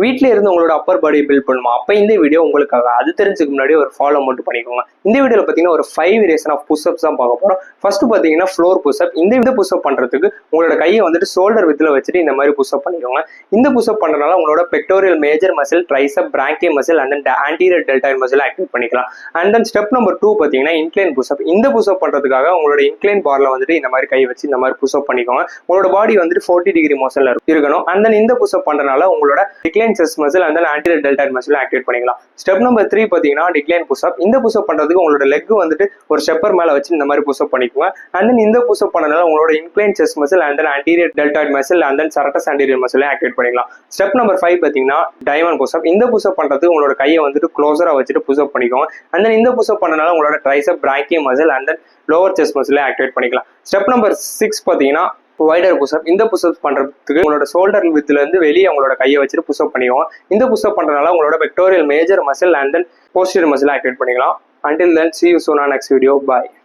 வீட்டிலே இருந்து உங்களோட அப்பர் பாடி பில்ட் பண்ணுமா? அப்போ இந்த வீடியோ உங்களுக்காக. அது தெரிஞ்சுக்கு முன்னாடி ஒரு ஃபாலோ மட்டும் பண்ணிக்கோங்க. இந்த வீடியோவில் பார்த்தீங்கன்னா ஒரு 5 வேரியேஷன் ஆஃப் புஷ்அப்ஸ் தான் பார்க்க போகிறோம். ஃபர்ஸ்ட் பார்த்தீங்கன்னா ஃப்ளோர் புஷ்அப். இந்த புஷ்அப் பண்ணுறதுக்கு உங்களோட கையை வந்துட்டு ஷோல்டர் வித்தில் வச்சுட்டு இந்த மாதிரி புஷ்அப் பண்ணிக்கோங்க. இந்த புஷ்அப் பண்ணுறதுனால உங்களோட pectoral major muscle, tricep, brachial muscle and then anterior deltoid muscle activate பண்ணிக்கலாம். அண்ட் தென் ஸ்டெப் நம்பர் 2 பார்த்தீங்கன்னா இன்க்ளைன் புஷ்அப். இந்த புஷ்அப் பண்ணுறதுக்காக உங்களோட இன்க்ளைன் பார்ல வந்துட்டு இந்த மாதிரி கை வச்சு இந்த மாதிரி புஷ்அப் பண்ணிக்கோங்க. உங்களோட பாடி வந்துட்டு 40 டிகிரி மோஷன்ல இருக்கணும். அண்ட் தென் இந்த புஷ்அப் பண்றதுனால உங்களோட decline chest muscle and then anterior deltoid muscle activate பண்ணிக்கலாம். ஸ்டெப் நம்பர் 3 பார்த்தீங்கன்னா டிக்ளைன் புஷ்அப். இந்த புஷ்அப் பண்றதுக்கு உங்களோட லெக் வந்துட்டு ஒரு ஸ்டெப்பர் மேல வச்சு இந்த மாதிரி புஷ்அப் பண்ணிக்கோங்க. அண்ட் தென் இந்த புஷ்அப் பண்ணனால உங்களோட incline chest muscle and then anterior deltoid muscle and then serratus anterior muscle activate பண்ணிக்கலாம். ஸ்டெப் நம்பர் 5 பார்த்தீங்கன்னா டைமண்ட் புஷ்அப். இந்த புஷ்அப் பண்றதுக்கு உங்களோட கையை வந்துட்டு க்ளோஸரா வச்சுட்டு புஷ்அப் பண்ணிக்கோங்க. அண்ட் தென் இந்த புஷ்அப் பண்ணனால உங்களோட triceps, brachial muscle and then lower chest muscle activate பண்ணிக்கலாம். ஸ்டெப் நம்பர் 6 பார்த்தீங்கன்னா வைடர் புஷ்அப். இந்த புஷ்அப் பண்றதுக்கு உங்களோட ஷோல்டர் வித்ல இருந்து வெளியே உங்களோட கையை வச்சுட்டு புஷ்அப் பண்ணிக்கோங்க. இந்த புஷ்அப் பண்றதுனால உங்களோட pectoral major muscle and then posterior muscle activate பண்ணிக்கலாம். Until then, see you soon on next video. Bye.